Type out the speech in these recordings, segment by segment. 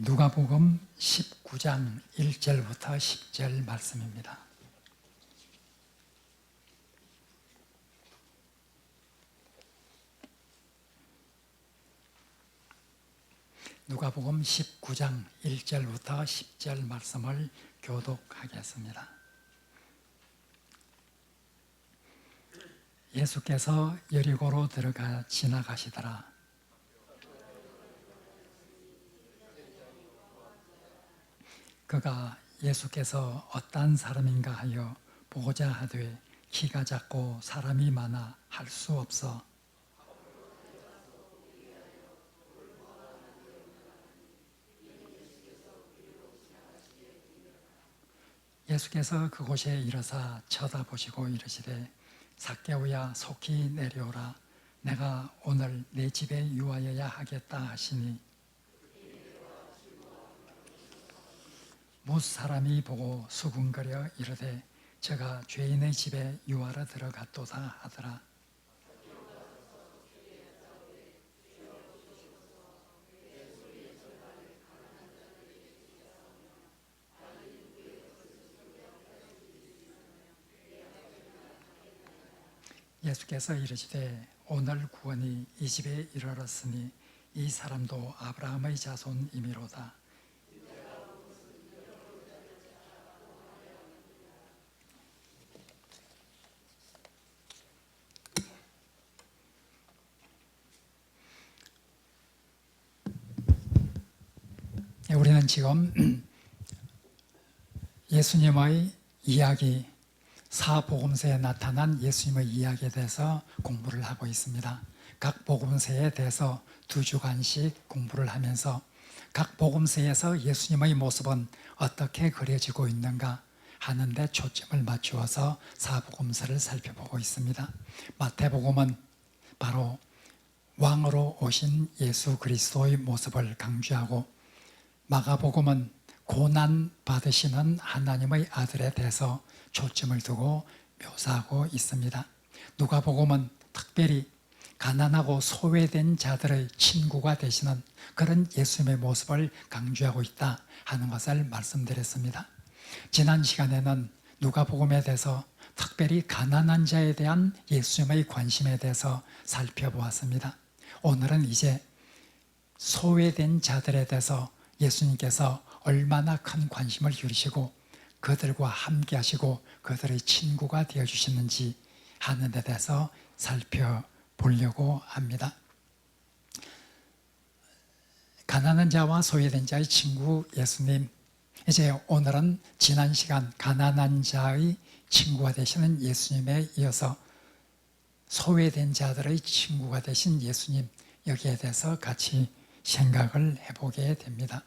누가복음 19장 1절부터 10절 말씀입니다. 누가복음 19장 1절부터 10절 말씀을 교독하겠습니다. 예수께서 여리고로 들어가 지나가시더라. 그가 예수께서 어떤 사람인가 하여 보고자 하되 키가 작고 사람이 많아 할 수 없어 예수께서 그곳에 이르사 쳐다보시고 이르시되 삭개오야 속히 내려오라. 내가 오늘 내 집에 유하여야 하겠다 하시니 못 사람이 보고 수군거려 이르되 저가 죄인의 집에 유하러 들어갔도다 하더라. 예수께서 이르시되 오늘 구원이 이 집에 이르렀으니 이 사람도 아브라함의 자손이미로다. 우리는 지금 예수님의 이야기, 사복음서에 나타난 예수님의 이야기에 대해서 공부를 하고 있습니다. 각 복음서에 대해서 2주간씩 공부를 하면서 각 복음서에서 예수님의 모습은 어떻게 그려지고 있는가 하는 데 초점을 맞추어서 사복음서를 살펴보고 있습니다. 마태복음은 바로 왕으로 오신 예수 그리스도의 모습을 강조하고, 마가복음은 고난 받으시는 하나님의 아들에 대해서 초점을 두고 묘사하고 있습니다. 누가복음은 특별히 가난하고 소외된 자들의 친구가 되시는 그런 예수님의 모습을 강조하고 있다 하는 것을 말씀드렸습니다. 지난 시간에는 누가복음에 대해서 특별히 가난한 자에 대한 예수님의 관심에 대해서 살펴보았습니다. 오늘은 이제 소외된 자들에 대해서 예수님께서 얼마나 큰 관심을 기울이시고 그들과 함께 하시고 그들의 친구가 되어주시는지 하는 데 대해서 살펴보려고 합니다. 가난한 자와 소외된 자의 친구 예수님, 이제 오늘은 지난 시간 가난한 자의 친구가 되시는 예수님에 이어서 소외된 자들의 친구가 되신 예수님, 여기에 대해서 같이 생각을 해보게 됩니다.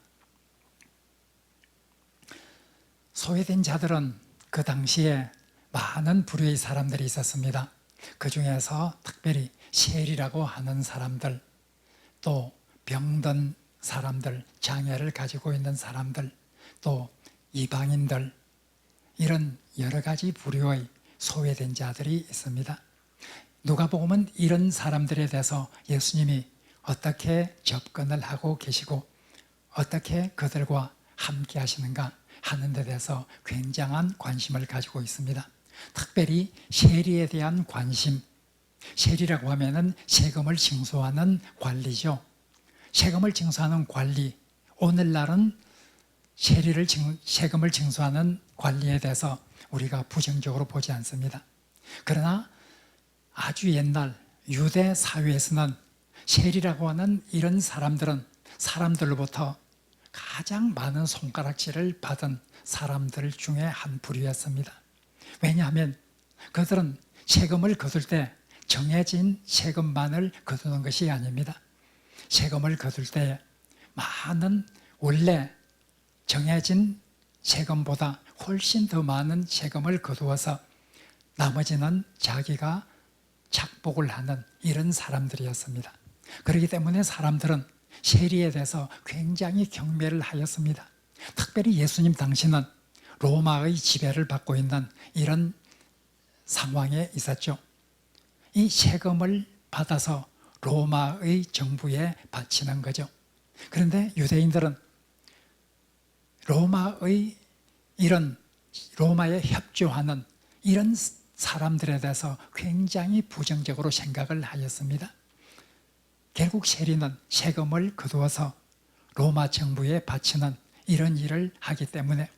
소외된 자들은 그 당시에 많은 부류의 사람들이 있었습니다. 그 중에서 특별히 세리라고 하는 사람들, 또 병든 사람들, 장애를 가지고 있는 사람들, 또 이방인들, 이런 여러 가지 부류의 소외된 자들이 있습니다. 누가복음은 이런 사람들에 대해서 예수님이 어떻게 접근을 하고 계시고 어떻게 그들과 함께 하시는가 하는 데 대해서 굉장한 관심을 가지고 있습니다. 특별히 세리에 대한 관심, 세리라고 하면은 세금을 징수하는 관리죠. 세금을 징수하는 관리, 오늘날은 세금을 징수하는 관리에 대해서 우리가 부정적으로 보지 않습니다. 그러나 아주 옛날 유대 사회에서는 세리라고 하는 이런 사람들은 사람들로부터 가장 많은 손가락질을 받은 사람들 중에 한 부류였습니다. 왜냐하면 그들은 세금을 거둘 때 정해진 세금만을 거두는 것이 아닙니다. 세금을 거둘 때 많은 원래 정해진 세금보다 훨씬 더 많은 세금을 거두어서 나머지는 자기가 착복을 하는 이런 사람들이었습니다. 그렇기 때문에 사람들은 세리에 대해서 굉장히 경멸을 하였습니다. 특별히 예수님 당시는 로마의 지배를 받고 있는 이런 상황에 있었죠. 이 세금을 받아서 로마의 정부에 바치는 거죠. 그런데 유대인들은 로마의 이런 로마에 협조하는 이런 사람들에 대해서 굉장히 부정적으로 생각을 하였습니다. 결국 세리는 세금을 거두어서 로마 정부에 바치는 이런 일을 하기 때문에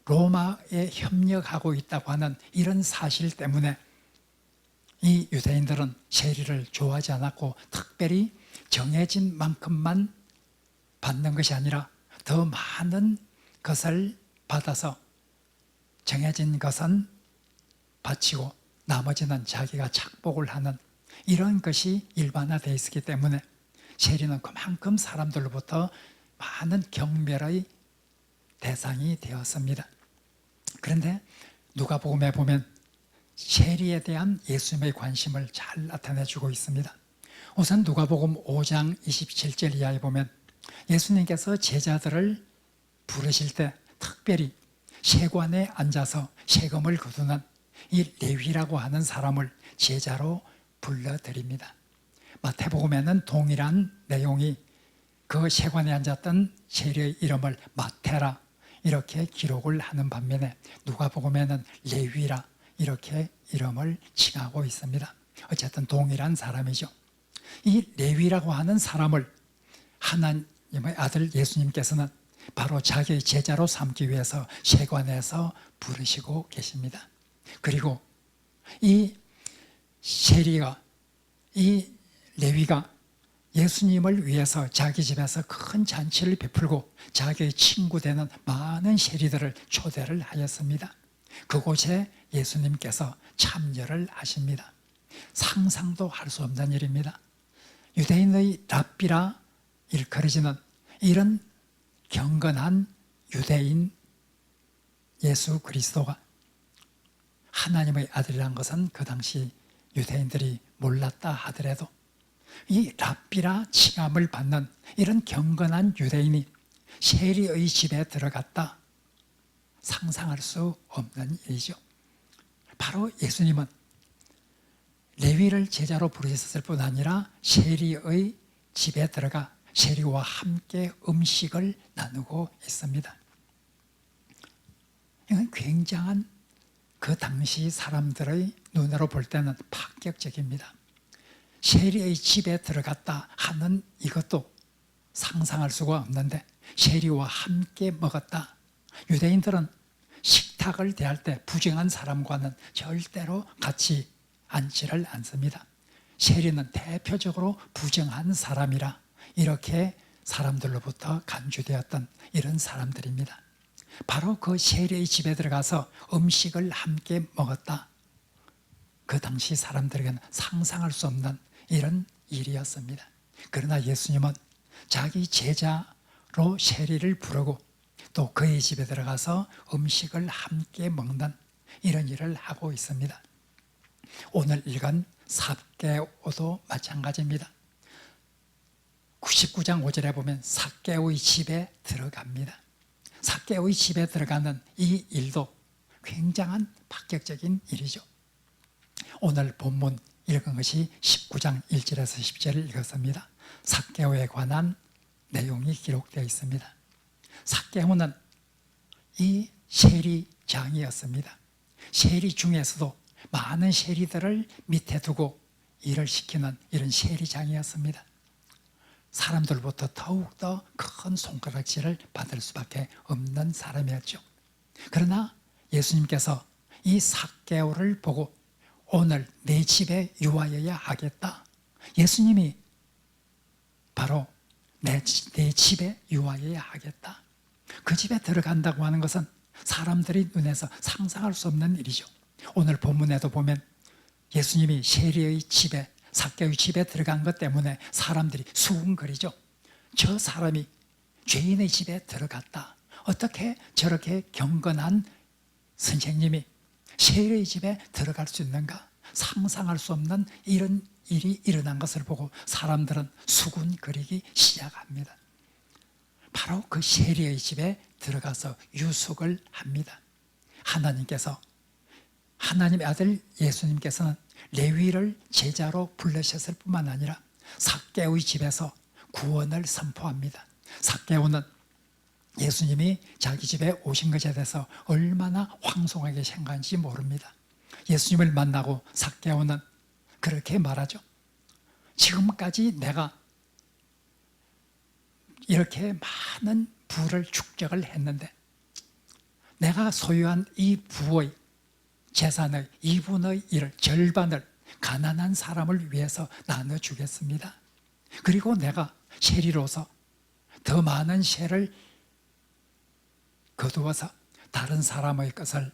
로마에 협력하고 있다고 하는 이런 사실 때문에 이 유대인들은 세리를 좋아하지 않았고, 특별히 정해진 만큼만 받는 것이 아니라 더 많은 것을 받아서 정해진 것은 바치고 나머지는 자기가 착복을 하는 이런 것이 일반화되어 있었기 때문에 세리는 그만큼 사람들로부터 많은 경멸의 대상이 되었습니다. 그런데 누가복음에 보면 세리에 대한 예수님의 관심을 잘 나타내주고 있습니다. 우선 누가복음 5장 27절 이하에 보면 예수님께서 제자들을 부르실 때 특별히 세관에 앉아서 세금을 거두는 이 레위라고 하는 사람을 제자로 불러드립니다. 마태복음에는 동일한 내용이 그 세관에 앉았던 세리의 이름을 마태라 이렇게 기록을 하는 반면에 누가복음에는 레위라 이렇게 이름을 칭하고 있습니다. 어쨌든 동일한 사람이죠. 이 레위라고 하는 사람을 하나님의 아들 예수님께서는 바로 자기의 제자로 삼기 위해서 세관에서 부르시고 계십니다. 그리고 이 세리가, 이 레위가 예수님을 위해서 자기 집에서 큰 잔치를 베풀고 자기의 친구 되는 많은 세리들을 초대를 하였습니다. 그곳에 예수님께서 참여를 하십니다. 상상도 할 수 없는 일입니다. 유대인의 랍비라 일컬어지는 이런 경건한 유대인 예수 그리스도가 하나님의 아들이란 것은 그 당시 유대인들이 몰랐다 하더라도 이 랍비라 칭함을 받는 이런 경건한 유대인이 세리의 집에 들어갔다, 상상할 수 없는 일이죠. 바로 예수님은 레위를 제자로 부르셨을 뿐 아니라 세리의 집에 들어가 세리와 함께 음식을 나누고 있습니다. 이건 굉장한 그 당시 사람들의 눈으로 볼 때는 파격적입니다. 세리의 집에 들어갔다 하는 이것도 상상할 수가 없는데 세리와 함께 먹었다. 유대인들은 식탁을 대할 때 부정한 사람과는 절대로 같이 앉지를 않습니다. 세리는 대표적으로 부정한 사람이라 이렇게 사람들로부터 간주되었던 이런 사람들입니다. 바로 그 세리의 집에 들어가서 음식을 함께 먹었다. 그 당시 사람들에게는 상상할 수 없는 이런 일이었습니다. 그러나 예수님은 자기 제자로 세리를 부르고 또 그의 집에 들어가서 음식을 함께 먹는 이런 일을 하고 있습니다. 오늘 읽은 삭개오도 마찬가지입니다. 99장 5절에 보면 삭개오의 집에 들어갑니다. 삭개오의 집에 들어가는 이 일도 굉장한 파격적인 일이죠. 오늘 본문 읽은 것이 19장 1절에서 10절을 읽었습니다. 삭개오에 관한 내용이 기록되어 있습니다. 삭개오는 이 세리장이었습니다. 세리 중에서도 많은 세리들을 밑에 두고 일을 시키는 이런 세리장이었습니다. 사람들로부터 더욱더 큰 손가락질을 받을 수밖에 없는 사람이었죠. 그러나 예수님께서 이 삭개오를 보고 오늘 내 집에 유하여야 하겠다. 예수님이 바로 내 집에 유하여야 하겠다. 그 집에 들어간다고 하는 것은 사람들이 눈에서 상상할 수 없는 일이죠. 오늘 본문에도 보면 예수님이 세리의 집에, 삭개오의 집에 들어간 것 때문에 사람들이 수군거리죠. 저 사람이 죄인의 집에 들어갔다. 어떻게 저렇게 경건한 선생님이 세리의 집에 들어갈 수 있는가? 상상할 수 없는 이런 일이 일어난 것을 보고 사람들은 수군거리기 시작합니다. 바로 그 세리의 집에 들어가서 유숙을 합니다. 하나님의 아들 예수님께서는 레위를 제자로 불러셨을 뿐만 아니라 삭개오의 집에서 구원을 선포합니다. 삭개오는 예수님이 자기 집에 오신 것에 대해서 얼마나 황송하게 생각한지 모릅니다. 예수님을 만나고 삭개오는 그렇게 말하죠. 지금까지 내가 이렇게 많은 부를 축적을 했는데 내가 소유한 이 부의 재산의 2분의 1을 절반을 가난한 사람을 위해서 나눠주겠습니다. 그리고 내가 세리로서 더 많은 세를 거두어서 다른 사람의 것을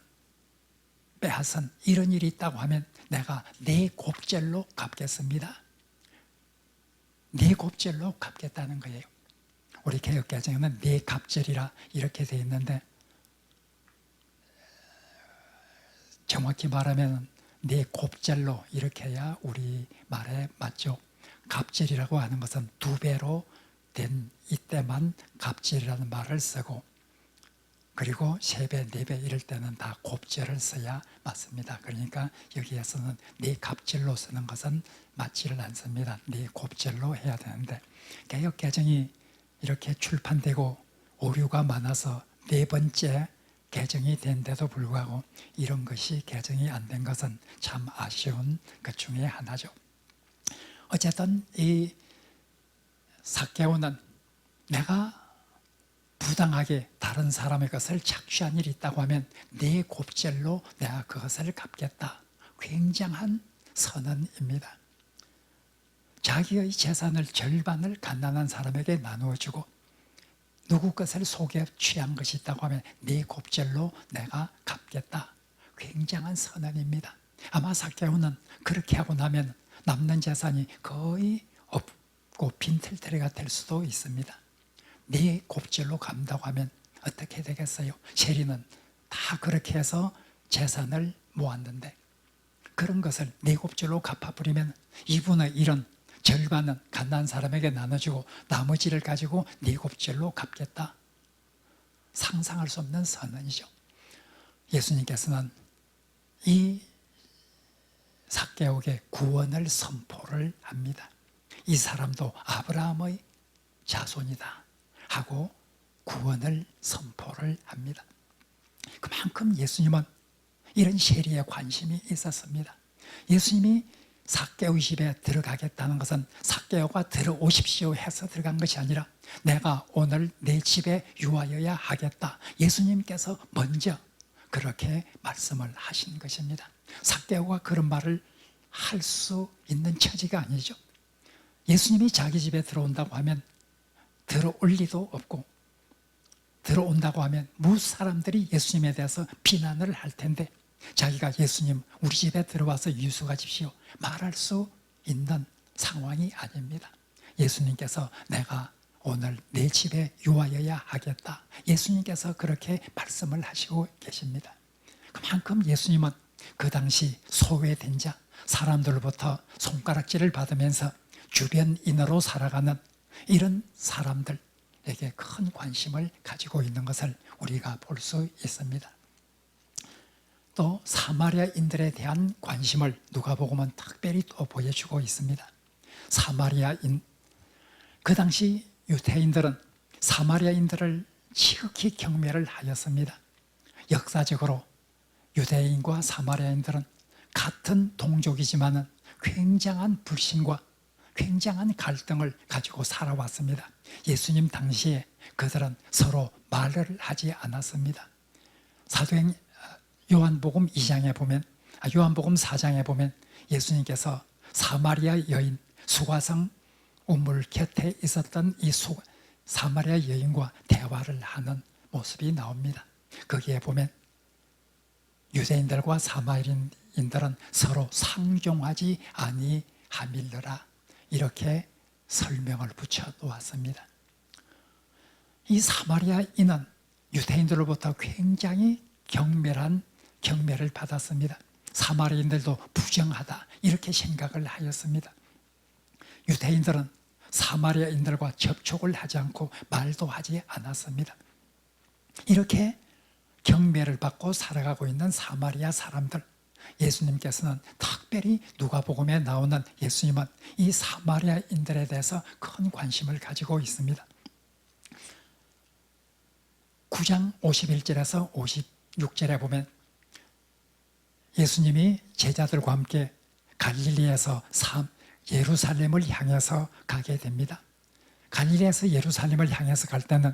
빼앗은 이런 일이 있다고 하면 내가 네 곱절로 갚겠습니다. 네 곱절로 갚겠다는 거예요. 우리 개역개정에는 네 갑절이라 이렇게 되어 있는데 정확히 말하면 네 곱절로 이렇게 해야 우리 말에 맞죠. 갑절이라고 하는 것은 2배로 된 이때만 갑절이라는 말을 쓰고 그리고 3배, 4배 이럴 때는 다 곱절을 써야 맞습니다. 그러니까 여기에서는 네 갑절로 쓰는 것은 맞지를 않습니다. 네 곱절로 해야 되는데 개역개정이 이렇게 출판되고 오류가 많아서 4번째 개정이 된데도 불구하고 이런 것이 개정이 안 된 것은 참 아쉬운 것 중에 하나죠. 어쨌든 이 삭개오는 내가 부당하게 다른 사람의 것을 착취한 일이 있다고 하면 네 곱절로 내가 그것을 갚겠다. 굉장한 선언입니다. 자기의 재산을 절반을 가난한 사람에게 나누어주고 누구 것을 속에 취한 것이 있다고 하면 네 곱절로 내가 갚겠다. 굉장한 선언입니다. 아마 삭개오는 그렇게 하고 나면 남는 재산이 거의 없고 빈털터리가 될 수도 있습니다. 네 곱절로 갚는다고 하면 어떻게 되겠어요? 세리는 다 그렇게 해서 재산을 모았는데 그런 것을 네 곱절로 갚아버리면 2분의 1은 절반은 가난한 사람에게 나눠주고 나머지를 가지고 네 곱절로 갚겠다. 상상할 수 없는 선언이죠. 예수님께서는 이 삭개오에게 구원을 선포를 합니다. 이 사람도 아브라함의 자손이다 하고 구원을 선포를 합니다. 그만큼 예수님은 이런 세리에 관심이 있었습니다. 예수님이 삭개오 집에 들어가겠다는 것은 삭개오가 들어오십시오 해서 들어간 것이 아니라 내가 오늘 내 집에 유하여야 하겠다. 예수님께서 먼저 그렇게 말씀을 하신 것입니다. 삭개오가 그런 말을 할 수 있는 처지가 아니죠. 예수님이 자기 집에 들어온다고 하면 들어올 리도 없고 들어온다고 하면 무슨 사람들이 예수님에 대해서 비난을 할 텐데 자기가 예수님 우리 집에 들어와서 유수하십시오 말할 수 있는 상황이 아닙니다. 예수님께서 내가 오늘 내 집에 유하여야 하겠다. 예수님께서 그렇게 말씀을 하시고 계십니다. 그만큼 예수님은 그 당시 소외된 자, 사람들로부터 손가락질을 받으면서 주변인으로 살아가는 이런 사람들에게 큰 관심을 가지고 있는 것을 우리가 볼 수 있습니다. 또 사마리아인들에 대한 관심을 누가복음은 특별히 또 보여주고 있습니다. 사마리아인, 그 당시 유대인들은 사마리아인들을 지극히 경멸을 하였습니다. 역사적으로 유대인과 사마리아인들은 같은 동족이지만 굉장한 불신과 굉장한 갈등을 가지고 살아왔습니다. 예수님 당시에 그들은 서로 말을 하지 않았습니다. 사도행 요한복음 2장에 보면, 요한복음 4장에 보면 예수님께서 사마리아 여인 수가성 우물 곁에 있었던 이 사마리아 여인과 대화를 하는 모습이 나옵니다. 거기에 보면 유대인들과 사마리아인들은 서로 상종하지 아니하밀러라 이렇게 설명을 붙여 놓았습니다. 이 사마리아인은 유대인들로부터 굉장히 경멸을 받았습니다. 사마리아인들도 부정하다 이렇게 생각을 하였습니다. 유대인들은 사마리아인들과 접촉을 하지 않고 말도 하지 않았습니다. 이렇게 경멸을 받고 살아가고 있는 사마리아 사람들, 예수님께서는 특별히 누가복음에 나오는 예수님은 이 사마리아인들에 대해서 큰 관심을 가지고 있습니다. 9장 51절에서 56절에 보면 예수님이 제자들과 함께 갈릴리에서 예루살렘을 향해서 가게 됩니다. 갈릴리에서 예루살렘을 향해서 갈 때는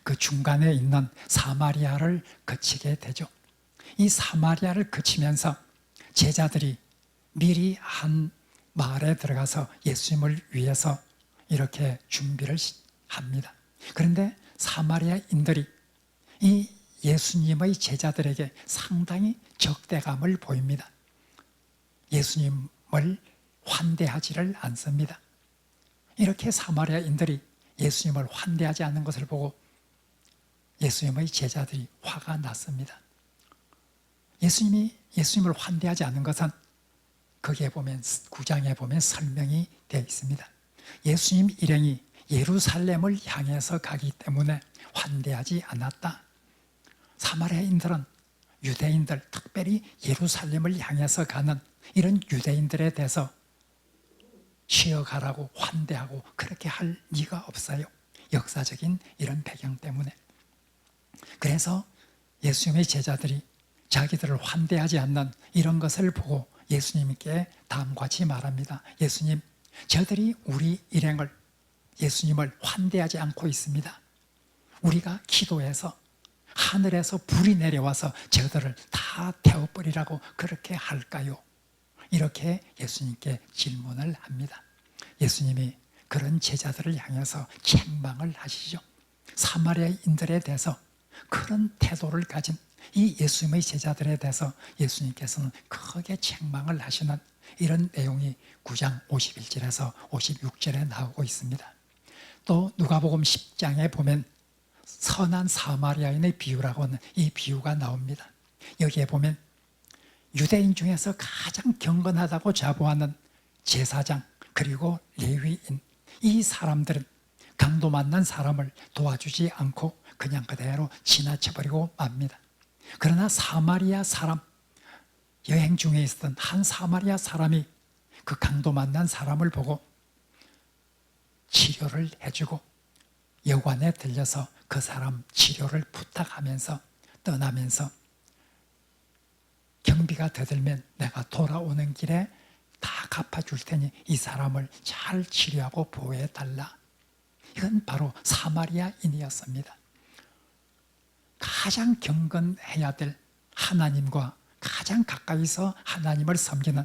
그 중간에 있는 사마리아를 거치게 되죠. 이 사마리아를 거치면서 제자들이 미리 한 마을에 들어가서 예수님을 위해서 이렇게 준비를 합니다. 그런데 사마리아인들이 이 예수님의 제자들에게 상당히 적대감을 보입니다. 예수님을 환대하지를 않습니다. 이렇게 사마리아인들이 예수님을 환대하지 않는 것을 보고 예수님의 제자들이 화가 났습니다. 예수님을 환대하지 않는 것은 거기에 보면 9장에 보면 설명이 되어 있습니다. 예수님 일행이 예루살렘을 향해서 가기 때문에 환대하지 않았다. 사마리아인들은 유대인들, 특별히 예루살렘을 향해서 가는 이런 유대인들에 대해서 쉬어가라고 환대하고 그렇게 할 리가 없어요. 역사적인 이런 배경 때문에. 그래서 예수님의 제자들이 자기들을 환대하지 않는 이런 것을 보고 예수님께 다음과 같이 말합니다. 예수님, 저들이 우리 일행을, 예수님을 환대하지 않고 있습니다. 우리가 기도해서 하늘에서 불이 내려와서 저들을 다 태워버리라고 그렇게 할까요? 이렇게 예수님께 질문을 합니다. 예수님이 그런 제자들을 향해서 책망을 하시죠. 사마리아인들에 대해서 그런 태도를 가진 이 예수님의 제자들에 대해서 예수님께서는 크게 책망을 하시는 이런 내용이 9장 51절에서 56절에 나오고 있습니다. 또 누가복음 10장에 보면 선한 사마리아인의 비유라고 하는 이 비유가 나옵니다. 여기에 보면 유대인 중에서 가장 경건하다고 자부하는 제사장 그리고 레위인, 이 사람들은 강도 만난 사람을 도와주지 않고 그냥 그대로 지나쳐버리고 맙니다. 그러나 사마리아 사람, 여행 중에 있었던 한 사마리아 사람이 그 강도 만난 사람을 보고 치료를 해주고 여관에 들려서 그 사람 치료를 부탁하면서 떠나면서 경비가 되들면 내가 돌아오는 길에 다 갚아줄 테니 이 사람을 잘 치료하고 보호해달라. 이건 바로 사마리아인이었습니다. 가장 경건해야 될 하나님과 가장 가까이서 하나님을 섬기는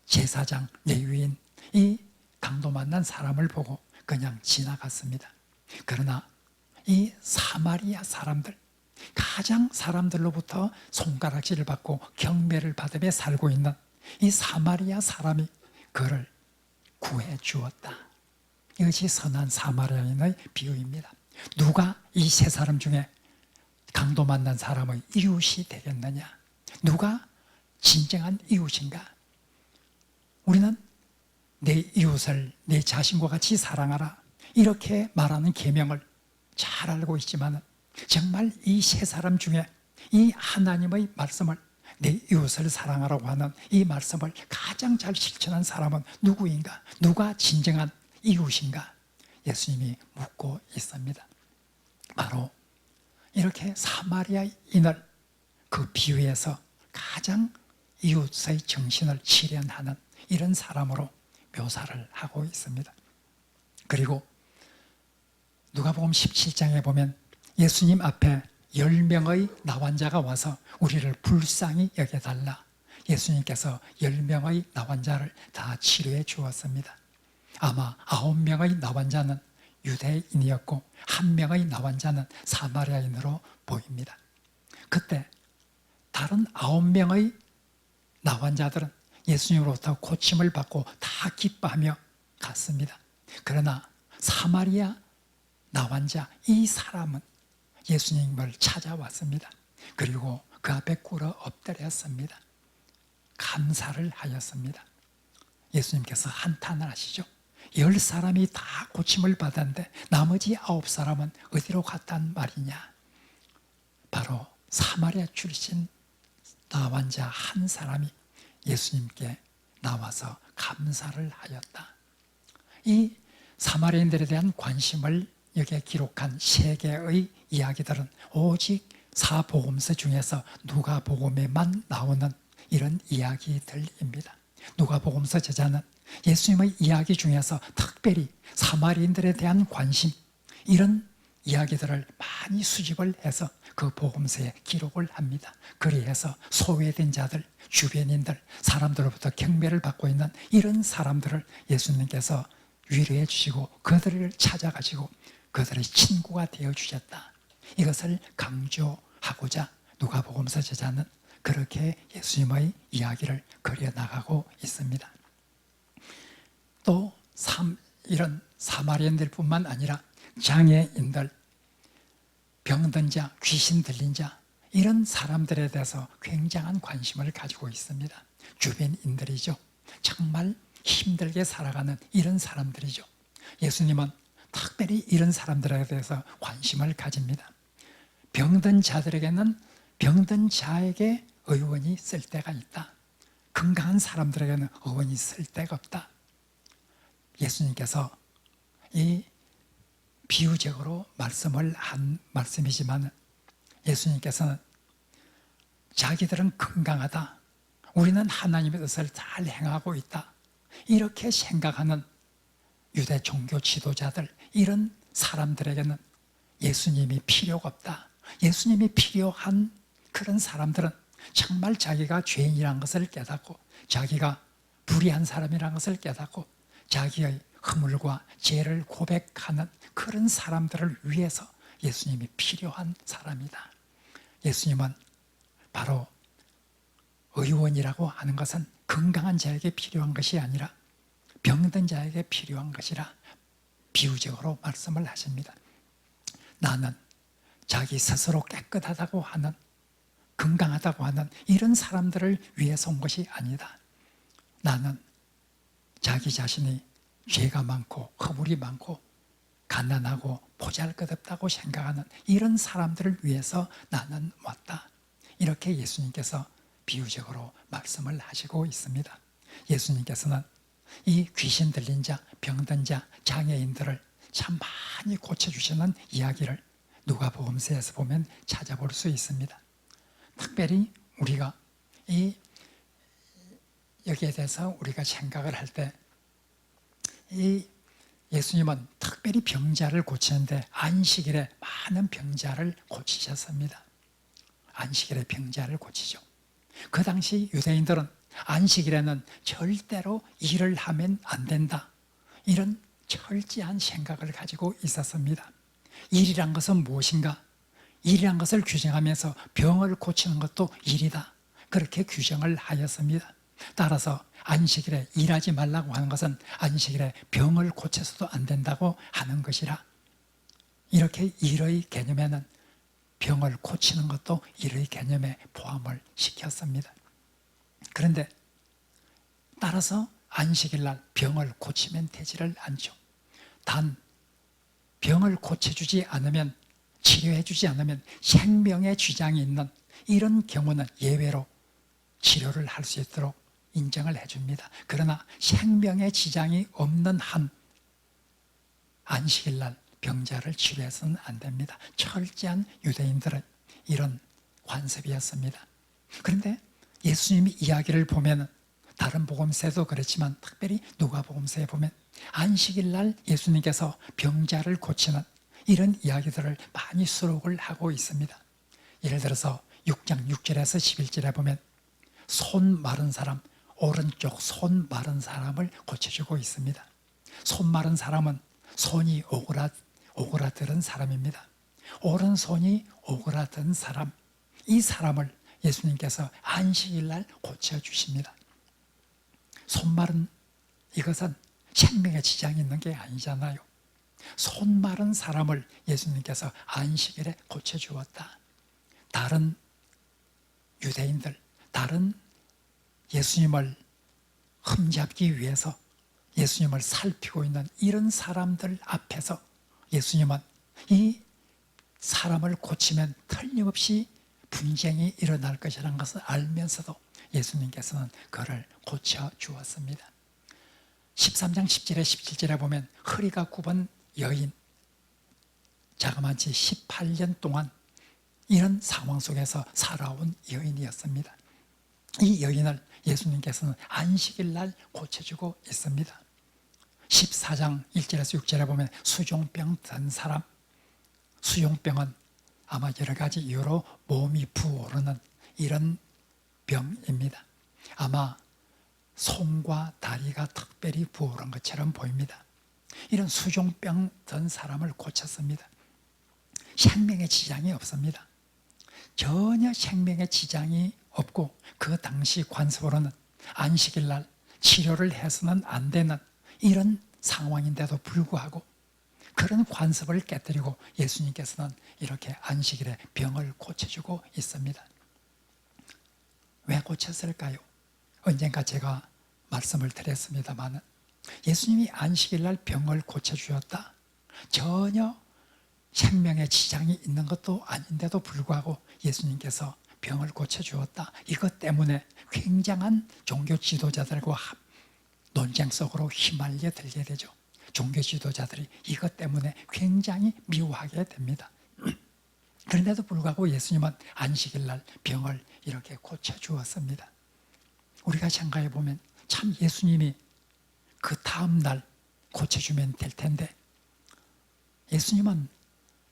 제사장, 레위인, 이 강도 만난 사람을 보고 그냥 지나갔습니다. 그러나 이 사마리아 사람들, 가장 사람들로부터 손가락질을 받고 경배를 받으며 살고 있는 이 사마리아 사람이 그를 구해 주었다. 이것이 선한 사마리아인의 비유입니다. 누가 이 세 사람 중에 강도 만난 사람의 이웃이 되겠느냐? 누가 진정한 이웃인가? 우리는 내 이웃을 내 자신과 같이 사랑하라 이렇게 말하는 계명을 잘 알고 있지만 정말 이 세 사람 중에 이 하나님의 말씀을, 내 이웃을 사랑하라고 하는 이 말씀을 가장 잘 실천한 사람은 누구인가? 누가 진정한 이웃인가? 예수님이 묻고 있습니다. 바로 이렇게 사마리아인을 그 비유에서 가장 이웃의 정신을 실현하는 이런 사람으로 묘사를 하고 있습니다. 그리고 누가복음 17장에 보면 예수님 앞에 10명의 나환자가 와서 우리를 불쌍히 여겨달라. 예수님께서 10명의 나환자를 다 치료해 주었습니다. 아마 9명의 나환자는 유대인이었고 1명의 나환자는 사마리아인으로 보입니다. 그때 다른 9명의 나환자들은 예수님으로부터 고침을 받고 다 기뻐하며 갔습니다. 그러나 사마리아 나환자 이 사람은 예수님을 찾아왔습니다. 그리고 그 앞에 꿇어 엎드렸습니다. 감사를 하였습니다. 예수님께서 한탄을 하시죠. 10사람이 다 고침을 받았는데 나머지 9사람은 어디로 갔단 말이냐? 바로 사마리아 출신 나환자 한 사람이 예수님께 나와서 감사를 하였다. 이 사마리아인들에 대한 관심을 여기에 기록한 세 개의 이야기들은 오직 사복음서 중에서 누가복음에만 나오는 이런 이야기들입니다. 누가복음서 저자는 예수님의 이야기 중에서 특별히 사마리인들에 대한 관심, 이런 이야기들을 많이 수집을 해서 그 복음서에 기록을 합니다. 그리해서 소외된 자들, 주변인들, 사람들로부터 경배를 받고 있는 이런 사람들을 예수님께서 위로해 주시고 그들을 찾아가시고 그들의 친구가 되어 주셨다. 이것을 강조하고자 누가복음서 저자는 그렇게 예수님의 이야기를 그려나가고 있습니다. 또 이런 사마리아인들뿐만 아니라 장애인들, 병든 자, 귀신 들린 자, 이런 사람들에 대해서 굉장한 관심을 가지고 있습니다. 주변인들이죠. 정말 힘들게 살아가는 이런 사람들이죠. 예수님은 특별히 이런 사람들에 대해서 관심을 가집니다. 병든 자들에게는 병든 자에게 의원이 쓸 때가 있다. 건강한 사람들에게는 의원이 쓸 데가 없다. 예수님께서 이 비유적으로 말씀을 한 말씀이지만 예수님께서는 자기들은 건강하다. 우리는 하나님의 뜻을 잘 행하고 있다. 이렇게 생각하는 유대 종교 지도자들, 이런 사람들에게는 예수님이 필요가 없다. 예수님이 필요한 그런 사람들은 정말 자기가 죄인이라는 것을 깨닫고 자기가 불의한 사람이라는 것을 깨닫고 자기의 허물과 죄를 고백하는 그런 사람들을 위해서 예수님이 필요한 사람이다. 예수님은 바로 의원이라고 하는 것은 건강한 자에게 필요한 것이 아니라 병든 자에게 필요한 것이라 비유적으로 말씀을 하십니다. 나는 자기 스스로 깨끗하다고 하는, 건강하다고 하는 이런 사람들을 위해서 온 것이 아니다. 나는 자기 자신이 죄가 많고 허물이 많고 가난하고 보잘것없다고 생각하는 이런 사람들을 위해서 나는 왔다. 이렇게 예수님께서 비유적으로 말씀을 하시고 있습니다. 예수님께서는 이 귀신 들린 자, 병든 자, 장애인들을 참 많이 고쳐주시는 이야기를 누가복음서에서 보면 찾아볼 수 있습니다. 특별히 우리가 여기에 대해서 우리가 생각을 할 때 이 예수님은 특별히 병자를 고치는데 안식일에 많은 병자를 고치셨습니다. 안식일에 병자를 고치죠. 그 당시 유대인들은 안식일에는 절대로 일을 하면 안 된다. 이런 철저한 생각을 가지고 있었습니다. 일이란 것은 무엇인가? 일이란 것을 규정하면서 병을 고치는 것도 일이다. 그렇게 규정을 하였습니다. 따라서 안식일에 일하지 말라고 하는 것은 안식일에 병을 고쳐서도 안 된다고 하는 것이라, 이렇게 일의 개념에는 병을 고치는 것도 일의 개념에 포함을 시켰습니다. 그런데 따라서 안식일날 병을 고치면 되지를 않죠. 단 병을 고쳐주지 않으면, 치료해주지 않으면 생명에 지장이 있는 이런 경우는 예외로 치료를 할 수 있도록 인정을 해줍니다. 그러나 생명에 지장이 없는 한 안식일날 병자를 치료해서는 안 됩니다. 철저한 유대인들은 이런 관습이었습니다. 그런데 예수님이 이야기를 보면 다른 복음서에도 그렇지만 특별히 누가복음서에 보면 안식일날 예수님께서 병자를 고치는 이런 이야기들을 많이 수록을 하고 있습니다. 예를 들어서 6장 6절에서 11절에 보면 손 마른 사람, 오른쪽 손 마른 사람을 고쳐주고 있습니다. 손 마른 사람은 손이 오그라드는 사람입니다. 오른손이 오그라든 사람, 이 사람을 예수님께서 안식일날 고쳐주십니다. 손 마른 이것은 생명에 지장이 있는 게 아니잖아요. 손 마른 사람을 예수님께서 안식일에 고쳐주었다. 다른 유대인들, 다른 예수님을 흠잡기 위해서 예수님을 살피고 있는 이런 사람들 앞에서 예수님은 이 사람을 고치면 틀림없이 분쟁이 일어날 것이라는 것을 알면서도 예수님께서는 그를 고쳐주었습니다. 13장 10절에 17절에 보면 허리가 굽은 여인, 자그마치 18년 동안 이런 상황 속에서 살아온 여인이었습니다. 이 여인을 예수님께서는 안식일 날 고쳐주고 있습니다. 14장 1절에서 6절에 보면 수종병 든 사람, 수종병은 아마 여러 가지 이유로 몸이 부어오르는 이런 병입니다. 아마 손과 다리가 특별히 부어오른 것처럼 보입니다. 이런 수종병 든 사람을 고쳤습니다. 생명의 지장이 없습니다. 전혀 생명의 지장이 없고 그 당시 관습으로는 안식일 날 치료를 해서는 안 되는 이런 상황인데도 불구하고 그런 관습을 깨뜨리고 예수님께서는 이렇게 안식일에 병을 고쳐주고 있습니다. 왜 고쳤을까요? 언젠가 제가 말씀을 드렸습니다만 예수님이 안식일 날 병을 고쳐주었다. 전혀 생명에 지장이 있는 것도 아닌데도 불구하고 예수님께서 병을 고쳐주었다. 이것 때문에 굉장한 종교 지도자들과 논쟁 속으로 휘말려 들게 되죠. 종교 지도자들이 이것 때문에 굉장히 미워하게 됩니다. 그런데도 불구하고 예수님은 안식일 날 병을 이렇게 고쳐주었습니다. 우리가 생각해 보면 참 예수님이 그 다음 날 고쳐주면 될 텐데 예수님은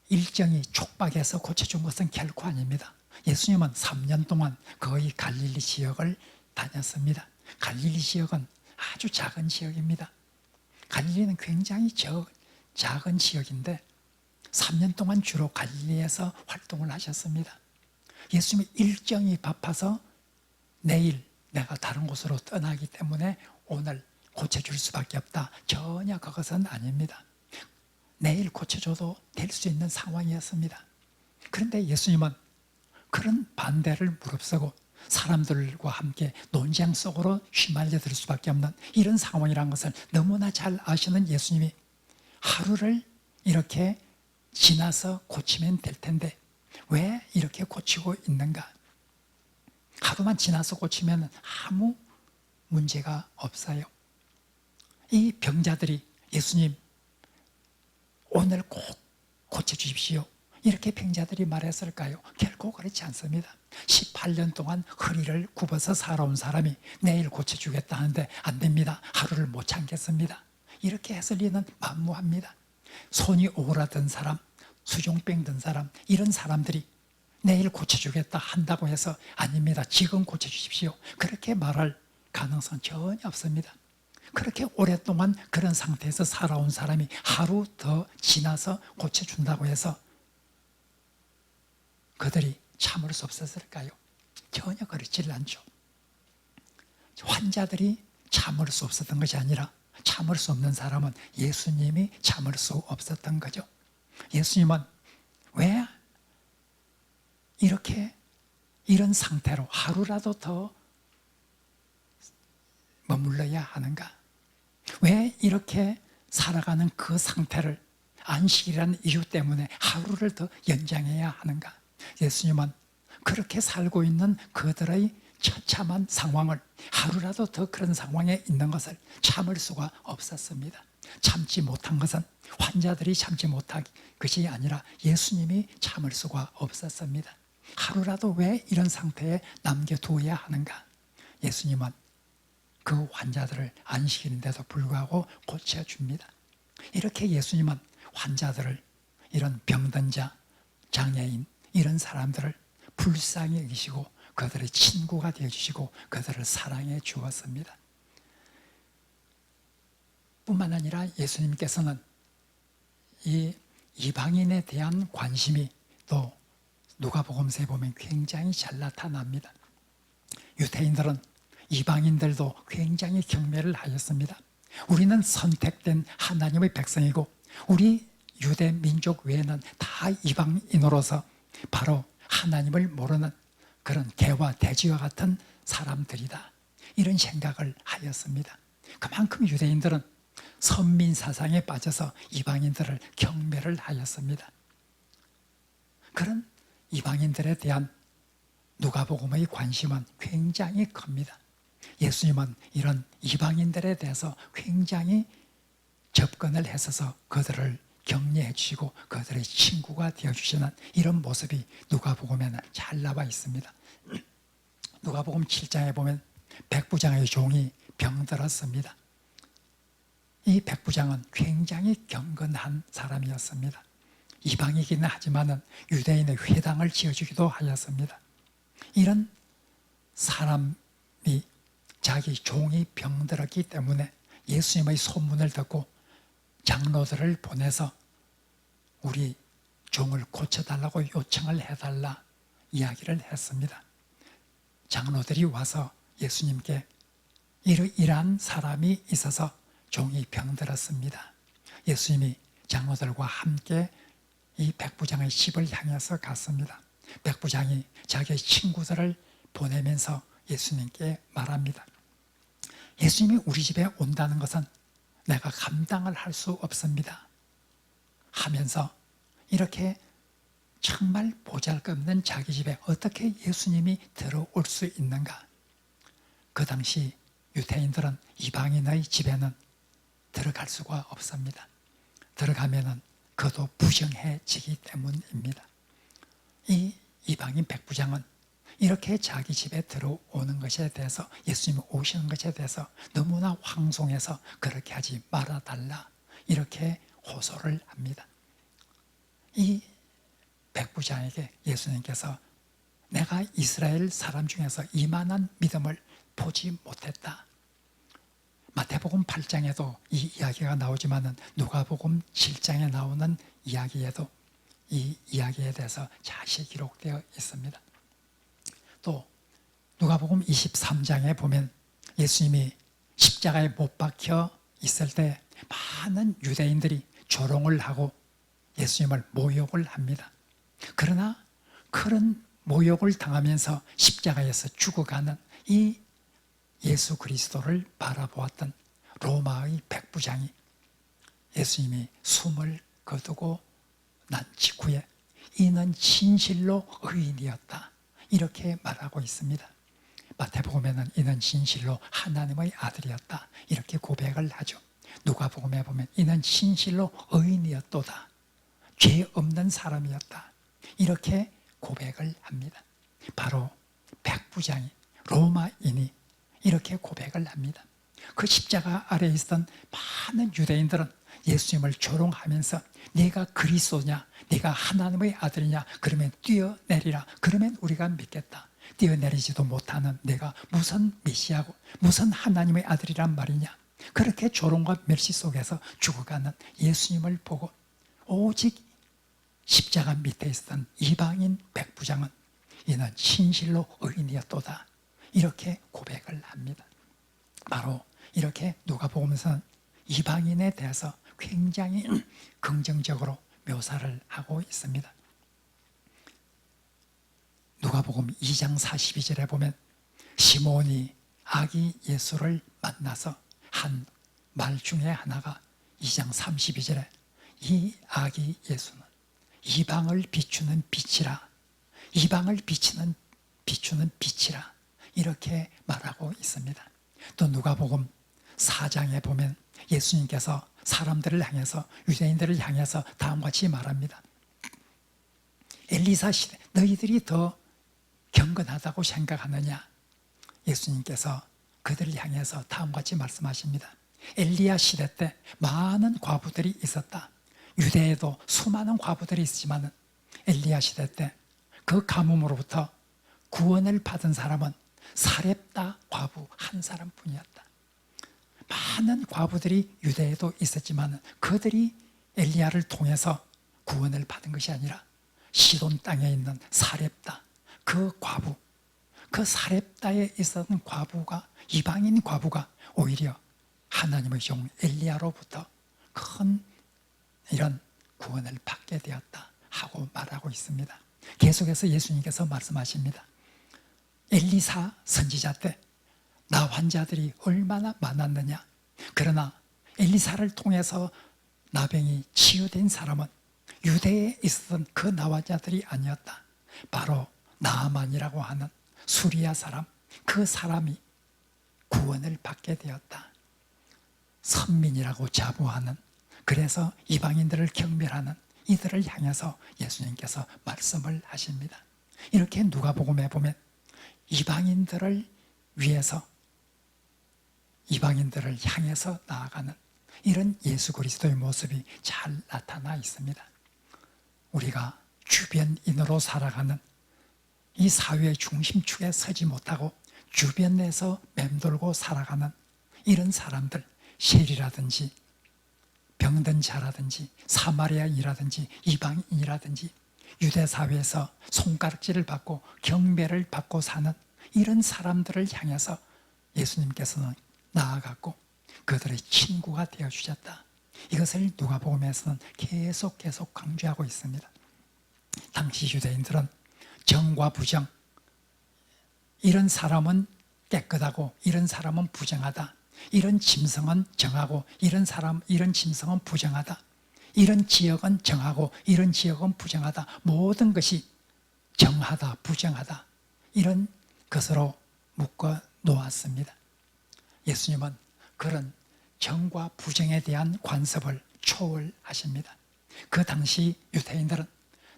일정이 촉박해서 고쳐준 것은 결코 아닙니다. 예수님은 3년 동안 거의 갈릴리 지역을 다녔습니다. 갈릴리 지역은 아주 작은 지역입니다. 갈릴리는 굉장히 작은 지역인데 3년 동안 주로 갈릴리에서 활동을 하셨습니다. 예수님이 일정이 바빠서 내일 내가 다른 곳으로 떠나기 때문에 오늘 고쳐줄 수밖에 없다. 전혀 그것은 아닙니다. 내일 고쳐줘도 될 수 있는 상황이었습니다. 그런데 예수님은 그런 반대를 무릅쓰고 사람들과 함께 논쟁 속으로 휘말려 들 수밖에 없는 이런 상황이라는 것을 너무나 잘 아시는 예수님이 하루를 이렇게 지나서 고치면 될 텐데 왜 이렇게 고치고 있는가? 하루만 지나서 고치면 아무 문제가 없어요. 이 병자들이 예수님 오늘 꼭 고쳐주십시오. 이렇게 병자들이 말했을까요? 결코 그렇지 않습니다. 18년 동안 허리를 굽어서 살아온 사람이 내일 고쳐주겠다 하는데 안 됩니다. 하루를 못 참겠습니다. 이렇게 했을 리는 만무합니다. 손이 오그라든 사람, 수종병 든 사람, 이런 사람들이 내일 고쳐주겠다 한다고 해서 아닙니다. 지금 고쳐주십시오. 그렇게 말할 가능성은 전혀 없습니다. 그렇게 오랫동안 그런 상태에서 살아온 사람이 하루 더 지나서 고쳐준다고 해서 그들이 참을 수 없었을까요? 전혀 그렇지 않죠. 환자들이 참을 수 없었던 것이 아니라 참을 수 없는 사람은 예수님이 참을 수 없었던 거죠. 예수님은 왜 이렇게 이런 상태로 하루라도 더 머물러야 하는가? 왜 이렇게 살아가는 그 상태를 안식이라는 이유 때문에 하루를 더 연장해야 하는가? 예수님은 그렇게 살고 있는 그들의 처참한 상황을 하루라도 더 그런 상황에 있는 것을 참을 수가 없었습니다. 참지 못한 것은 환자들이 참지 못한 것이 아니라 예수님이 참을 수가 없었습니다. 하루라도 왜 이런 상태에 남겨두어야 하는가? 예수님은 그 환자들을 안식일인데도 불구하고 고쳐줍니다. 이렇게 예수님은 환자들을 이런 병든 자, 장애인 이런 사람들을 불쌍히 여기시고 그들의 친구가 되어주시고 그들을 사랑해 주었습니다. 뿐만 아니라 예수님께서는 이 이방인에 대한 관심이 또 누가복음서에 보면 굉장히 잘 나타납니다. 유대인들은 이방인들도 굉장히 경멸을 하였습니다. 우리는 선택된 하나님의 백성이고 우리 유대 민족 외에는 다 이방인으로서 바로 하나님을 모르는 그런 개와 돼지와 같은 사람들이다. 이런 생각을 하였습니다. 그만큼 유대인들은 선민 사상에 빠져서 이방인들을 경멸을 하였습니다. 그런 이방인들에 대한 누가복음의 관심은 굉장히 큽니다. 예수님은 이런 이방인들에 대해서 굉장히 접근을 했어서 그들을 격려해 주시고 그들의 친구가 되어주시는 이런 모습이 누가복음에는 잘 나와 있습니다. 누가복음 7장에 보면 백부장의 종이 병들었습니다. 이 백부장은 굉장히 경건한 사람이었습니다. 이방이기는 하지만 유대인의 회당을 지어주기도 하였습니다. 이런 사람이 자기 종이 병들었기 때문에 예수님의 소문을 듣고 장로들을 보내서 우리 종을 고쳐달라고 요청을 해달라 이야기를 했습니다. 장로들이 와서 예수님께 이러한 사람이 있어서 종이 병들었습니다. 예수님이 장로들과 함께 이 백부장의 집을 향해서 갔습니다. 백부장이 자기의 친구들을 보내면서 예수님께 말합니다. 예수님이 우리 집에 온다는 것은 내가 감당을 할 수 없습니다 하면서 이렇게 정말 보잘것없는 자기 집에 어떻게 예수님이 들어올 수 있는가. 그 당시 유대인들은 이방인의 집에는 들어갈 수가 없습니다. 들어가면은 그도 부정해지기 때문입니다. 이 이방인 백부장은 이렇게 자기 집에 들어오는 것에 대해서 예수님이 오시는 것에 대해서 너무나 황송해서 그렇게 하지 말아달라 이렇게 호소를 합니다. 이 백부장에게 예수님께서 내가 이스라엘 사람 중에서 이만한 믿음을 보지 못했다. 마태복음 8장에도 이 이야기가 나오지만 누가복음 7장에 나오는 이야기에도 이 이야기에 대해서 자세히 기록되어 있습니다. 또 누가복음 23장에 보면 예수님이 십자가에 못 박혀 있을 때 많은 유대인들이 조롱을 하고 예수님을 모욕을 합니다. 그러나 그런 모욕을 당하면서 십자가에서 죽어가는 이 예수 그리스도를 바라보았던 로마의 백부장이 예수님이 숨을 거두고 난 직후에 이는 진실로 의인이었다 이렇게 말하고 있습니다. 마태복음에는 이는 진실로 하나님의 아들이었다 이렇게 고백을 하죠. 누가복음에 보면 이는 진실로 의인이었도다 죄 없는 사람이었다 이렇게 고백을 합니다. 바로 백부장이 로마인이 이렇게 고백을 합니다. 그 십자가 아래에 있던 많은 유대인들은 예수님을 조롱하면서 네가 그리스도냐 네가 하나님의 아들이냐 그러면 뛰어내리라 그러면 우리가 믿겠다. 뛰어내리지도 못하는 내가 무슨 메시아고 무슨 하나님의 아들이란 말이냐. 그렇게 조롱과 멸시 속에서 죽어가는 예수님을 보고 오직 십자가 밑에 있었던 이방인 백부장은 이는 진실로 의인이었도다 이렇게 고백을 합니다. 바로 이렇게 누가복음에서는 이방인에 대해서 굉장히 긍정적으로 묘사를 하고 있습니다. 누가복음 2장 42절에 보면 시몬이 아기 예수를 만나서 한 말 중에 하나가 2장 32절에 이 아기 예수는 이방을 비추는 빛이라 이방을 비추는 빛이라 이렇게 말하고 있습니다. 또 누가복음 4장에 보면 예수님께서 사람들을 향해서 유대인들을 향해서 다음과 같이 말합니다. 엘리사 시대 너희들이 더 경건하다고 생각하느냐. 예수님께서 그들을 향해서 다음과 같이 말씀하십니다. 엘리야 시대 때 많은 과부들이 있었다. 유대에도 수많은 과부들이 있지만 엘리야 시대 때 그 가뭄으로부터 구원을 받은 사람은 사렙다 과부 한 사람뿐이었다. 많은 과부들이 유대에도 있었지만 그들이 엘리야를 통해서 구원을 받은 것이 아니라 시돈 땅에 있는 사렙다 그 과부, 그 사렙다에 있었던 과부가 이방인 과부가 오히려 하나님의 종 엘리야로부터 큰 이런 구원을 받게 되었다 하고 말하고 있습니다. 계속해서 예수님께서 말씀하십니다. 엘리사 선지자 때 나 환자들이 얼마나 많았느냐. 그러나 엘리사를 통해서 나병이 치유된 사람은 유대에 있었던 그 나환자들이 아니었다. 바로 나아만이라고 하는 수리아 사람, 그 사람이 구원을 받게 되었다. 선민이라고 자부하는 그래서 이방인들을 경멸하는 이들을 향해서 예수님께서 말씀을 하십니다. 이렇게 누가복음에 보면 이방인들을 위해서, 이방인들을 향해서 나아가는 이런 예수 그리스도의 모습이 잘 나타나 있습니다. 우리가 주변인으로 살아가는, 이 사회의 중심축에 서지 못하고 주변에서 맴돌고 살아가는 이런 사람들, 셀이라든지 병든 자라든지 사마리아인이라든지 이방인이라든지 유대 사회에서 손가락질을 받고 경배를 받고 사는 이런 사람들을 향해서 예수님께서는 나아갔고 그들의 친구가 되어주셨다. 이것을 누가복음에서는 계속 강조하고 있습니다. 당시 유대인들은 정과 부정, 이런 사람은 깨끗하고 이런 사람은 부정하다, 이런 짐승은 정하고 이런 짐승은 부정하다, 이런 지역은 정하고 이런 지역은 부정하다, 모든 것이 정하다 부정하다, 이런 것으로 묶어 놓았습니다. 예수님은 그런 정과 부정에 대한 관습을 초월하십니다. 그 당시 유대인들은,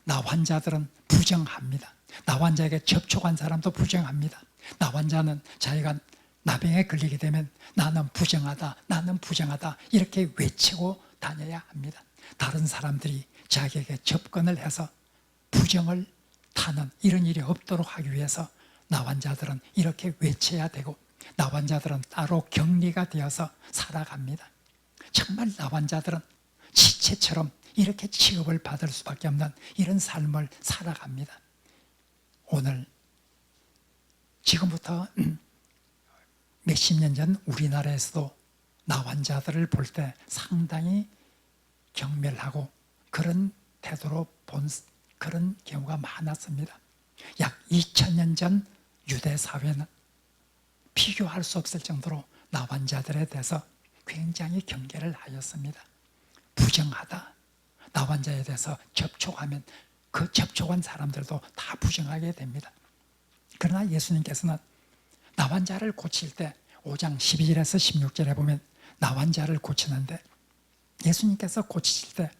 나 환자들은 부정합니다. 나 환자에게 접촉한 사람도 부정합니다. 나 환자는 자기가 나병에 걸리게 되면 나는 부정하다, 나는 부정하다 이렇게 외치고 다녀야 합니다. 다른 사람들이 자기에게 접근을 해서 부정을 타는 이런 일이 없도록 하기 위해서 나 환자들은 이렇게 외쳐야 되고, 나 환자들은 따로 격리가 되어서 살아갑니다. 정말 나 환자들은 지체처럼 이렇게 취급을 받을 수밖에 없는 이런 삶을 살아갑니다. 오늘 지금부터 몇십 년 전 우리나라에서도 나 환자들을 볼 때 상당히 경멸하고 그런 태도로 본 그런 경우가 많았습니다. 약 2000년 전 유대 사회는 비교할 수 없을 정도로 나 환자들에 대해서 굉장히 경계를 하였습니다. 부정하다. 나 환자에 대해서 접촉하면 그 접촉한 사람들도 다 부정하게 됩니다. 그러나 예수님께서는 나 환자를 고칠 때 5장 12절에서 16절에 보면 나 환자를 고치는데, 예수님께서 고치실 때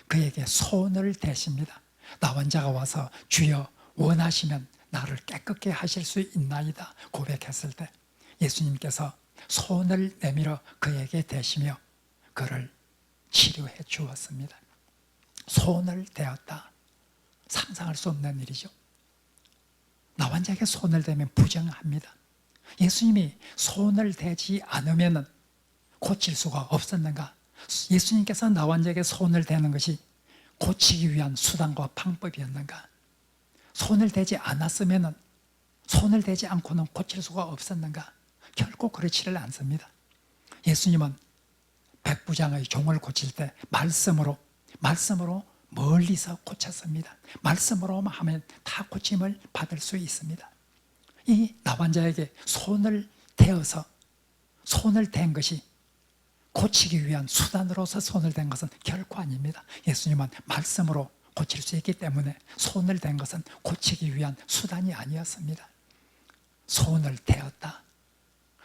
그에게 손을 대십니다. 나 환자가 와서 주여 원하시면 나를 깨끗게 하실 수 있나이다 고백했을 때 예수님께서 손을 내밀어 그에게 대시며 그를 치료해 주었습니다. 손을 대었다. 상상할 수 없는 일이죠. 나 환자에게 손을 대면 부정합니다. 예수님이 손을 대지 않으면 고칠 수가 없었는가? 예수님께서 나 환자에게 손을 대는 것이 고치기 위한 수단과 방법이었는가? 손을 대지 않았으면, 손을 대지 않고는 고칠 수가 없었는가? 결코 그렇지를 않습니다. 예수님은 백부장의 종을 고칠 때 말씀으로 멀리서 고쳤습니다. 말씀으로만 하면 다 고침을 받을 수 있습니다. 이 나 환자에게 손을 대어서 손을 댄 것이 고치기 위한 수단으로서 손을 댄 것은 결코 아닙니다. 예수님은 말씀으로 고칠 수 있기 때문에 손을 댄 것은 고치기 위한 수단이 아니었습니다. 손을 대었다.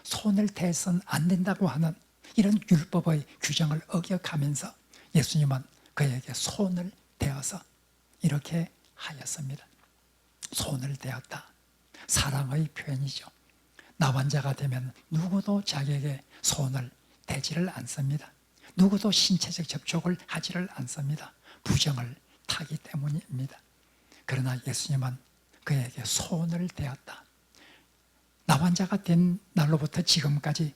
손을 대서는 안 된다고 하는 이런 율법의 규정을 어겨가면서 예수님은 그에게 손을 대어서 이렇게 하였습니다. 손을 대었다. 사랑의 표현이죠. 나 환자가 되면 누구도 자기에게 손을 대지를 않습니다. 누구도 신체적 접촉을 하지를 않습니다. 부정을 타기 때문입니다. 그러나 예수님은 그에게 손을 대었다. 나 환자가 된 날로부터 지금까지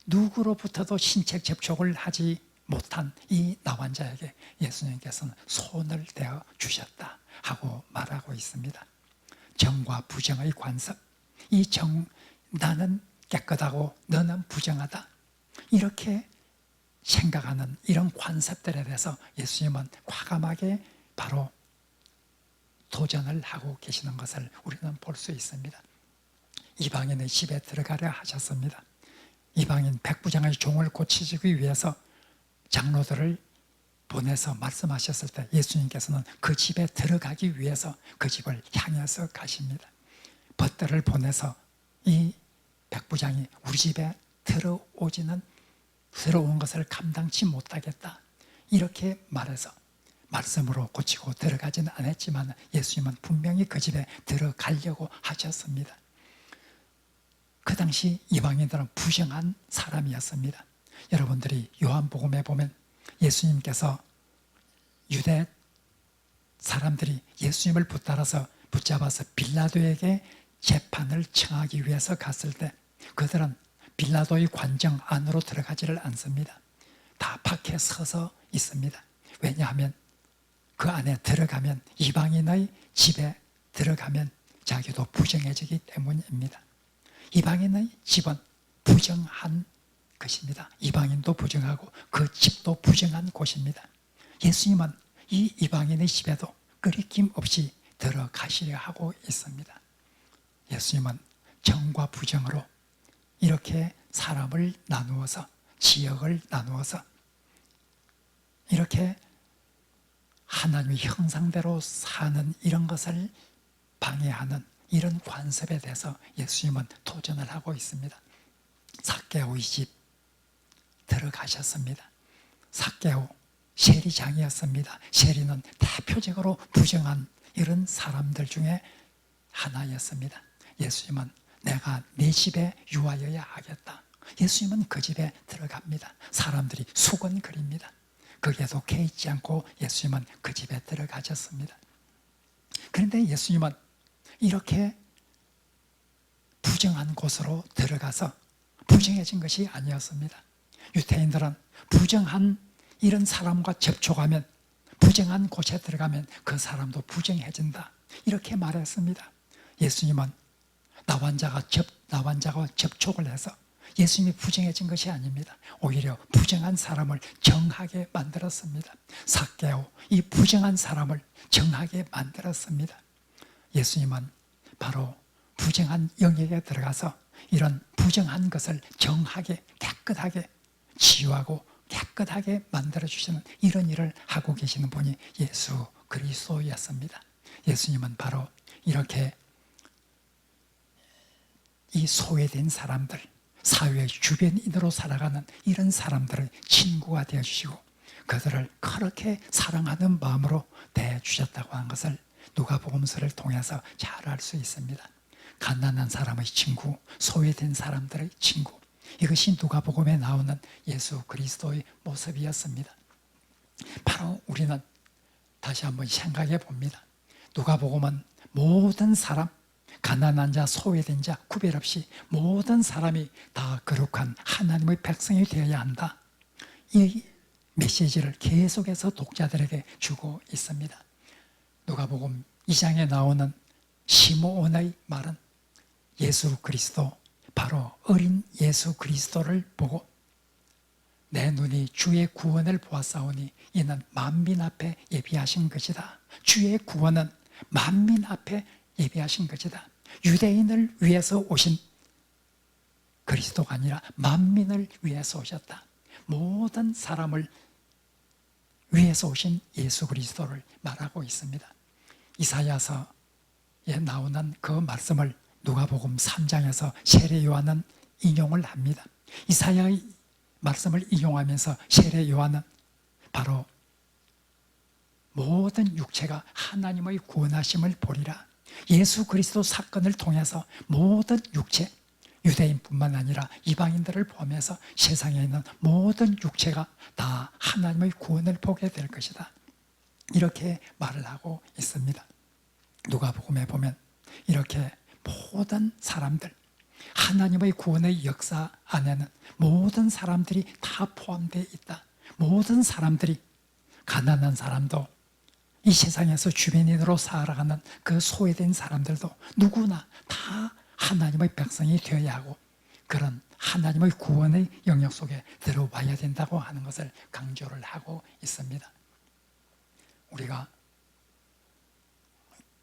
누구로부터도 신체 접촉을 하지 못한 이 나 환자에게 예수님께서는 손을 대어 주셨다 하고 말하고 있습니다. 정과 부정의 관습, 이 나는 깨끗하고 너는 부정하다 이렇게 생각하는 이런 관습들에 대해서 예수님은 과감하게 바로 도전을 하고 계시는 것을 우리는 볼 수 있습니다. 이방인의 집에 들어가려 하셨습니다. 이방인 백부장의 종을 고치기 위해서 장로들을 보내서 말씀하셨을 때 예수님께서는 그 집에 들어가기 위해서 그 집을 향해서 가십니다. 벗들을 보내서 이 백부장이 우리 집에 들어온 것을 감당치 못하겠다. 이렇게 말해서 말씀으로 고치고 들어가지는 않았지만 예수님은 분명히 그 집에 들어가려고 하셨습니다. 그 당시 이방인들은 부정한 사람이었습니다. 여러분들이 요한복음에 보면 예수님께서 유대 사람들이 예수님을 붙잡아서 빌라도에게 재판을 청하기 위해서 갔을 때 그들은 빌라도의 관정 안으로 들어가지를 않습니다. 다 밖에 서서 있습니다. 왜냐하면 그 안에 들어가면, 이방인의 집에 들어가면 자기도 부정해지기 때문입니다. 이방인의 집은 부정한 것입니다. 이방인도 부정하고 그 집도 부정한 곳입니다. 예수님은 이 이방인의 집에도 끊김 없이 들어가시려 하고 있습니다. 예수님은 정과 부정으로 이렇게 사람을 나누어서, 지역을 나누어서 이렇게 하나님의 형상대로 사는 이런 것을 방해하는 이런 관습에 대해서 예수님은 도전을 하고 있습니다. 삭개오의 집 들어가셨습니다. 삭개오 세리장이었습니다. 세리는 대표적으로 부정한 이런 사람들 중에 하나였습니다. 예수님은 내가 네 집에 유하여야 하겠다. 예수님은 그 집에 들어갑니다. 사람들이 수건거립니다. 거기에도 개의치 않고 예수님은 그 집에 들어가셨습니다. 그런데 예수님은 이렇게 부정한 곳으로 들어가서 부정해진 것이 아니었습니다. 유대인들은 부정한 이런 사람과 접촉하면, 부정한 곳에 들어가면 그 사람도 부정해진다, 이렇게 말했습니다. 예수님은 나환자가 접촉을 해서 예수님이 부정해진 것이 아닙니다. 오히려 부정한 사람을 정하게 만들었습니다. 삭개오, 이 부정한 사람을 정하게 만들었습니다. 예수님은 바로 부정한 영역에 들어가서 이런 부정한 것을 정하게, 깨끗하게 치유하고 깨끗하게 만들어주시는 이런 일을 하고 계시는 분이 예수 그리스도였습니다. 예수님은 바로 이렇게 이 소외된 사람들, 사회의 주변인으로 살아가는 이런 사람들의 친구가 되어주시고 그들을 그렇게 사랑하는 마음으로 대해주셨다고 하는 것을 누가복음서를 통해서 잘 알 수 있습니다. 가난한 사람의 친구, 소외된 사람들의 친구, 이것이 누가복음에 나오는 예수 그리스도의 모습이었습니다. 바로 우리는 다시 한번 생각해 봅니다. 누가복음은 모든 사람, 가난한 자, 소외된 자 구별 없이 모든 사람이 다 거룩한 하나님의 백성이 되어야 한다, 이 메시지를 계속해서 독자들에게 주고 있습니다. 누가복음 2장에 나오는 시므온의 말은 예수 그리스도, 바로 어린 예수 그리스도를 보고 내 눈이 주의 구원을 보았사오니 이는 만민 앞에 예비하신 것이다. 주의 구원은 만민 앞에 예비하신 것이다. 유대인을 위해서 오신 그리스도가 아니라 만민을 위해서 오셨다. 모든 사람을 위해서 오신 예수 그리스도를 말하고 있습니다. 이사야서에 나오는 그 말씀을 누가복음 3장에서 세례 요한은 인용을 합니다. 이사야의 말씀을 인용하면서 세례 요한은 바로 모든 육체가 하나님의 구원하심을 보리라, 예수 그리스도 사건을 통해서 모든 육체, 유대인뿐만 아니라 이방인들을 포함해서 세상에 있는 모든 육체가 다 하나님의 구원을 보게 될 것이다, 이렇게 말을 하고 있습니다. 누가복음에 보면 이렇게 모든 사람들, 하나님의 구원의 역사 안에는 모든 사람들이 다 포함되어 있다. 모든 사람들이, 가난한 사람도, 이 세상에서 주변인으로 살아가는 그 소외된 사람들도 누구나 다 하나님의 백성이 되어야 하고 그런 하나님의 구원의 영역 속에 들어와야 된다고 하는 것을 강조를 하고 있습니다. 우리가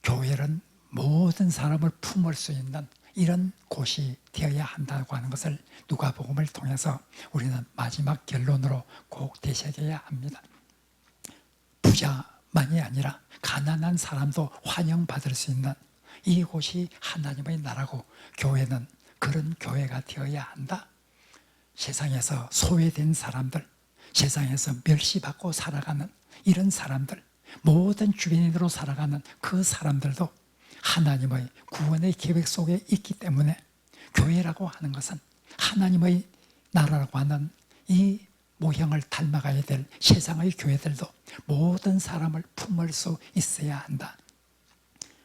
교회는 모든 사람을 품을 수 있는 이런 곳이 되어야 한다고 하는 것을 누가복음을 통해서 우리는 마지막 결론으로 꼭 되새겨야 합니다. 부자만이 아니라 가난한 사람도 환영받을 수 있는 이곳이 하나님의 나라고 교회는 그런 교회가 되어야 한다. 세상에서 소외된 사람들, 세상에서 멸시받고 살아가는 이런 사람들, 모든 주변인으로 살아가는 그 사람들도 하나님의 구원의 계획 속에 있기 때문에 교회라고 하는 것은 하나님의 나라라고 하는 이 모형을 닮아가야 될 세상의 교회들도 모든 사람을 품을 수 있어야 한다.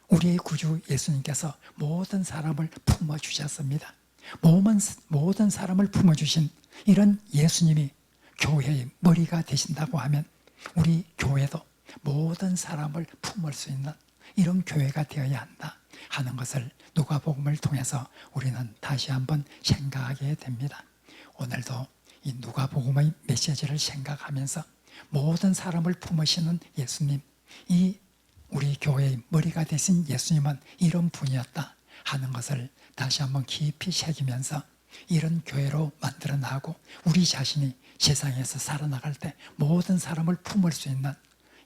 우리의 구주 예수님께서 모든 사람을 품어주셨습니다. 모든 사람을 품어주신 이런 예수님이 교회의 머리가 되신다고 하면 우리 교회도 모든 사람을 품을 수 있는 이런 교회가 되어야 한다 하는 것을 누가복음을 통해서 우리는 다시 한번 생각하게 됩니다. 오늘도 이 누가복음의 메시지를 생각하면서 모든 사람을 품으시는 예수님, 이 우리 교회의 머리가 되신 예수님은 이런 분이었다 하는 것을 다시 한번 깊이 새기면서 이런 교회로 만들어 나가고 우리 자신이 세상에서 살아나갈 때 모든 사람을 품을 수 있는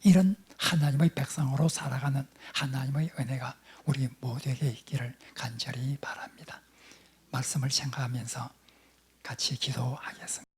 이런 하나님의 백성으로 살아가는 하나님의 은혜가 우리 모두에게 있기를 간절히 바랍니다. 말씀을 생각하면서 같이 기도하겠습니다.